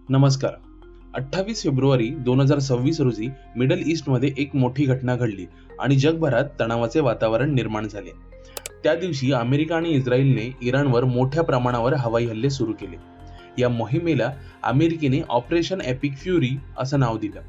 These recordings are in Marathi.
नमस्कार. 28 फेब्रुवारी 2026 रोजी मिडल ईस्टमध्ये एक मोठी घटना घडली आणि जगभरात तणावाचे वातावरण निर्माण झाले. त्या दिवशी अमेरिका आणि इस्रायलने इराणवर मोठ्या प्रमाणावर हवाई हल्ले सुरू केले. या मोहिमेला अमेरिकेने ऑपरेशन एपिक फ्युरी असं नाव दिलं.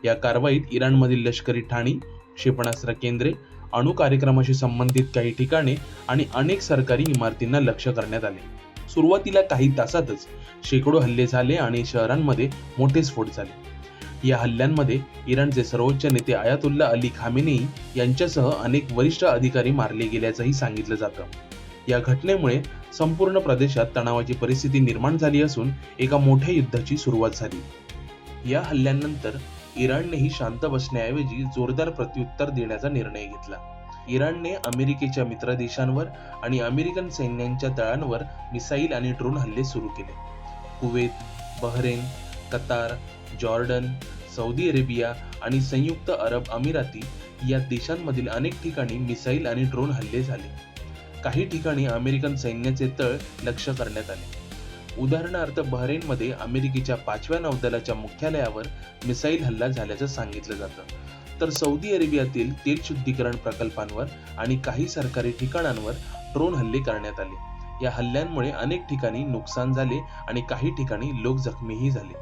या कारवाईत इराणमधील लष्करी ठाणी, क्षेपणास्त्र केंद्रे, अणु कार्यक्रमाशी संबंधित काही ठिकाणे आणि अनेक सरकारी इमारतींना लक्ष्य करण्यात आले. सुरुवातीला काही तासातच शेकडो हल्ले झाले आणि शहरांमध्ये मोठे स्फोट झाले. या हल्ल्यांमध्ये इराणचे सर्वोच्च नेते आयातुल्ला अली खामेनेई यांच्यासह अनेक वरिष्ठ अधिकारी मारले गेल्याचंही सांगितलं जातं. या घटनेमुळे संपूर्ण प्रदेशात तणावाची परिस्थिती निर्माण झाली असून एका मोठ्या युद्धाची सुरुवात झाली. या हल्ल्यांनंतर इराणनेही शांत बसण्याऐवजी जोरदार प्रत्युत्तर देण्याचा निर्णय घेतला. इराणने अमेरिकेच्या मित्र देशांवर आणि अमेरिकन सैन्यांच्या तळांवर मिसाईल आणि ड्रोन हल्ले सुरू केले. Kuwait, Bahrain, Qatar, Jordan, Saudi Arabia आणि संयुक्त अरब अमिराती या देशांमधील अनेक ठिकाणी मिसाईल आणि ड्रोन हल्ले झाले. काही ठिकाणी अमेरिकन सैन्याचे तळ लक्ष्य करण्यात आले. उदाहरणार्थ बहरेनमध्ये अमेरिकेच्या 5व्या नौदलाच्या मुख्यालयावर मिसाईल हल्ला झाल्याचं सांगितलं जातं. तर सौदी अरेबियातील तेल शुद्धीकरण प्रकल्पांवर आणि काही सरकारी ठिकाणांवर ड्रोन हल्ले करण्यात आले. या हल्ल्यांमुळे अनेक ठिकाणी नुकसान झाले आणि काही ठिकाणी लोक जखमीही झाले.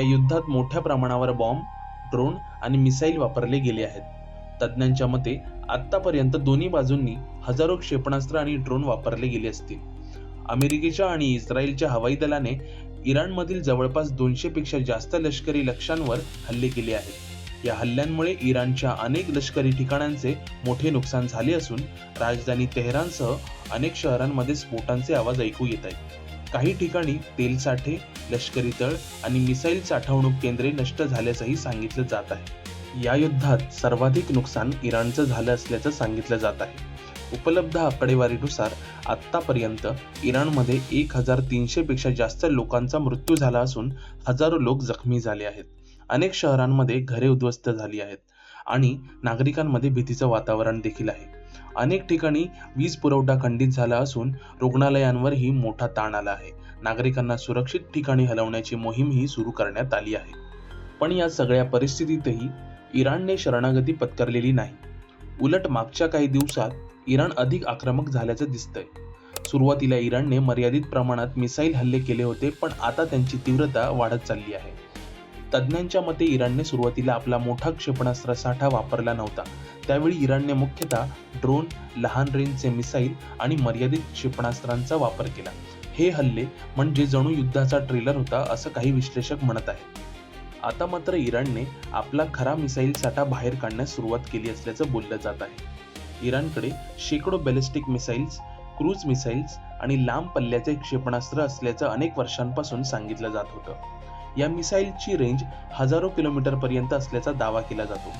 या युद्धात मोठ्या प्रमाणावर बॉम्ब, ड्रोन आणि मिसाईल वापरले गेले आहेत. तज्ज्ञांच्या मते आतापर्यंत दोन्ही बाजूंनी हजारो क्षेपणास्त्र आणि ड्रोन वापरले गेले असतील. अमेरिकेच्या आणि इस्रायलच्या हवाई दलाने इराणमधील जवळपास 200 पेक्षा जास्त लष्करी लक्ष्यांवर हल्ले केले आहेत. या हल्ल्यांमुळे इराणच्या अनेक लष्करी ठिकाणांचे मोठे नुकसान झाले असून राजधानी तेहरानसह अनेक शहरांमध्ये स्फोटांचे आवाज ऐकू येत आहेत. काही ठिकाणी तेल साठे, लष्करी तळ आणि मिसाईल साठवणूक केंद्रे नष्ट झाल्याचंही सांगितलं जात आहे. या युद्धात सर्वाधिक नुकसान इराणचं झालं असल्याचं सांगितलं जात आहे. उपलब्ध आकडेवारीनुसार आतापर्यंत इराणमध्ये 1300 पेक्षा जास्त लोकांचा मृत्यू झाला असून हजारो लोक जखमी झाले आहेत. अनेक शहरांमध्ये घरे उद्ध्वस्त झाली आहेत आणि नागरिकांमध्ये भीतीचं वातावरण देखील आहे. अनेक ठिकाणी वीज पुरवठा खंडित झाला असून रुग्णालयांवरही मोठा ताण आला आहे. नागरिकांना सुरक्षित ठिकाणी हलवण्याची मोहीमही सुरू करण्यात आली आहे. पण या सगळ्या परिस्थितीतही इराणने शरणागती पत्करलेली नाही. उलट मागच्या काही दिवसात इराण अधिक आक्रमक झाल्याचं दिसतंय. सुरुवातीला इराणने मर्यादित प्रमाणात मिसाईल हल्ले केले होते, पण आता त्यांची तीव्रता वाढत चालली आहे. तज्ज्ञांच्या मते इराणने सुरुवातीला आपला मोठा क्षेपणास्त्र साठा वापरला नव्हता. त्यावेळी इराणने मुख्यतः ड्रोन, लहान रेंजचे मिसाईल आणि मर्यादित क्षेपणास्त्रांचा वापर केला. हे हल्ले म्हणजे जणू युद्धाचा ट्रेलर होता असं काही विश्लेषक म्हणत आहेत. आता मात्र इराणने आपला खरा मिसाईल साठा बाहेर काढण्यास सुरुवात केली असल्याचं बोललं जात आहे. इराणकडे शेकडो बॅलिस्टिक मिसाईल्स, क्रूज मिसाईल्स आणि लांब पल्ल्याचे क्षेपणास्त्र असल्याचं अनेक वर्षांपासून सांगितलं जात होतं. या मिसाईलची रेंज हजारो किलोमीटरपर्यंत असल्याचा दावा केला जातो.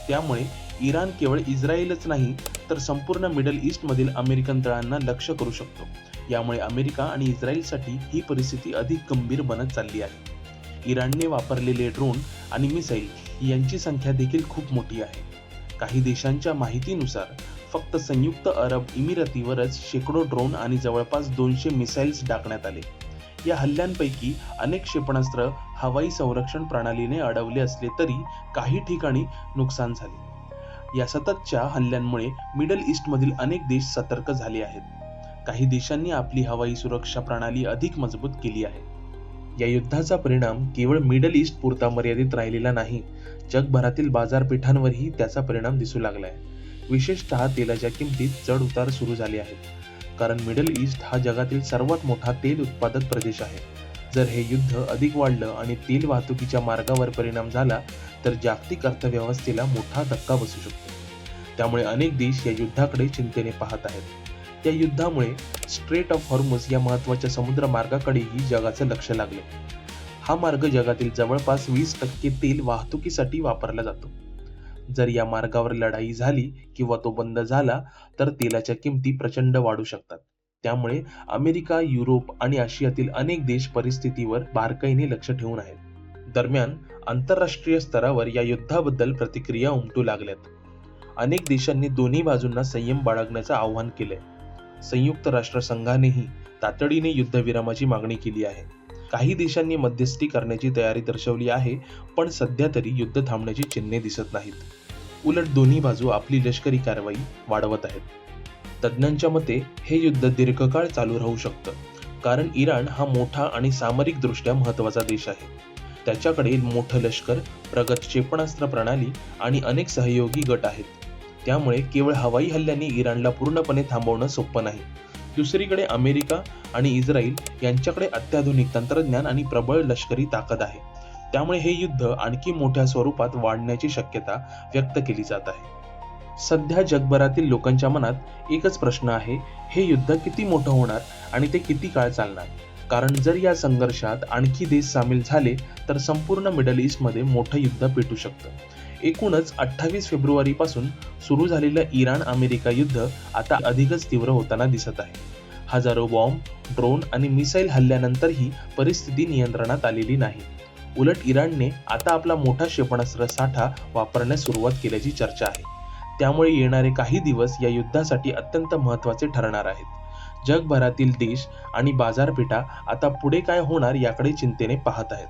त्यामुळे इराण केवळ इस्रायलच नाही तर संपूर्ण मिडल ईस्टमधील अमेरिकन तळांना लक्ष्य करू शकतो. यामुळे अमेरिका आणि इस्रायलसाठी ही परिस्थिती अधिक गंभीर बनत चालली आहे. इराणने वापरलेले ड्रोन आणि मिसाईल यांची संख्या देखील खूप मोठी आहे. काही देशांच्या माहितीनुसार फक्त संयुक्त अरब इमिरातीवरच शेकडो ड्रोन आणि जवळपास 200 मिसाईल्स डागण्यात आले. या हल्ल्यांपैकी अनेक क्षेपणास्त्र हवाई संरक्षण प्रणालीने अडवले असले तरी काही ठिकाणी नुकसान झाले. या सततच्या हल्ल्यांमुळे मिडल ईस्टमधील अनेक देश सतर्क झाले आहेत. काही देशांनी आपली हवाई सुरक्षा प्रणाली अधिक मजबूत केली आहे. या युद्धाचा परिणाम केवळ मिडल ईस्ट पुरता मर्यादित राहिलेला नाही, जगभरातील बाजारपेठांवरही त्याचा परिणाम दिसू लागलाय. विशेषतः तेलाच्या किमतीत चढ उतार सुरू झाले आहेत, कारण मिडल ईस्ट हा जगातील सर्वात मोठा तेल उत्पादक प्रदेश आहे. जर हे युद्ध अधिक वाढलं आणि तेल वाहतुकीच्या मार्गावर परिणाम झाला तर जागतिक अर्थव्यवस्थेला मोठा धक्का बसू शकतो. त्यामुळे अनेक देश या युद्धाकडे चिंतेने पाहत आहेत. त्या युद्धामुळे स्ट्रेट ऑफ हॉर्मुझ या महत्त्वाच्या समुद्र मार्गाकडेही जगाचं लक्ष लागले. हा मार्ग जगातील जवळपास 20% तेल वाहतुकीसाठी वापरला जातो. जर या मार्गावर लढाई झाली किंवा तो बंद झाला तर तेलाच्या किमती प्रचंड वाढू शकतात. त्यामुळे अमेरिका, युरोप आणि आशियातील अनेक देश परिस्थितीवर बारकाईने लक्ष ठेवून आहेत. दरम्यान आंतरराष्ट्रीय स्तरावर या युद्धाबद्दल प्रतिक्रिया उमटू लागल्यात. अनेक देशांनी दोन्ही बाजूंना संयम बाळगण्याचं आवाहन केलंय. संयुक्त राष्ट्र संघानेही तातडीने युद्धविरामाची मागणी केली आहे. काही देशांनी मध्यस्थी करण्याची तयारी दर्शवली आहे, पण सध्या तरी युद्ध थांबण्याची चिन्हे दिसत नाहीत. उलट दोन्ही बाजू आपली लष्करी कारवाई वाढवत आहेत. तज्ज्ञांच्या मते हे युद्ध दीर्घकाळ चालू राहू शकतं, कारण इराण हा मोठा आणि सामरिकदृष्ट्या महत्त्वाचा देश आहे. त्याच्याकडे मोठं लष्कर, प्रगत क्षेपणास्त्र प्रणाली आणि अनेक सहयोगी गट आहेत. त्यामुळे केवळ हवाई हल्ल्यांनी इराणला पूर्णपणे थांबवणं सोपं नाही. दुसरीकडे अमेरिका आणि इस्रायल यांच्याकडे अत्याधुनिक तंत्रज्ञान आणि प्रबळ लष्करी ताकद आहे. त्यामुळे हे युद्ध आणखी मोठ्या स्वरूपात वाढण्याची शक्यता व्यक्त केली जात आहे. सध्या जगभरातील लोकांच्या मनात एकच प्रश्न आहे, हे युद्ध किती मोठं होणार आणि ते किती काळ चालणार? कारण जर या संघर्षात आणखी देश सामील झाले तर संपूर्ण मिडल ईस्टमध्ये मोठं युद्ध पेटू शकतं. एकूणच 28 फेब्रुवारीपासून सुरू झालेलं इराण-अमेरिका युद्ध आता अधिकच तीव्र होताना दिसत आहे. हजारो बॉम्ब, ड्रोन आणि मिसाईल हल्ल्यानंतरही परिस्थिती नियंत्रणात आलेली नाही. उलट इराणने आता आपला मोठा क्षेपणास्त्र साठा वापरण्यास सुरुवात केल्याची चर्चा आहे. त्यामुळे येणारे काही दिवस या युद्धासाठी अत्यंत महत्त्वाचे ठरणार आहेत. जगभरातील देश आणि बाजारपेठा आता पुढे काय होणार याकडे चिंतेने पाहत आहेत.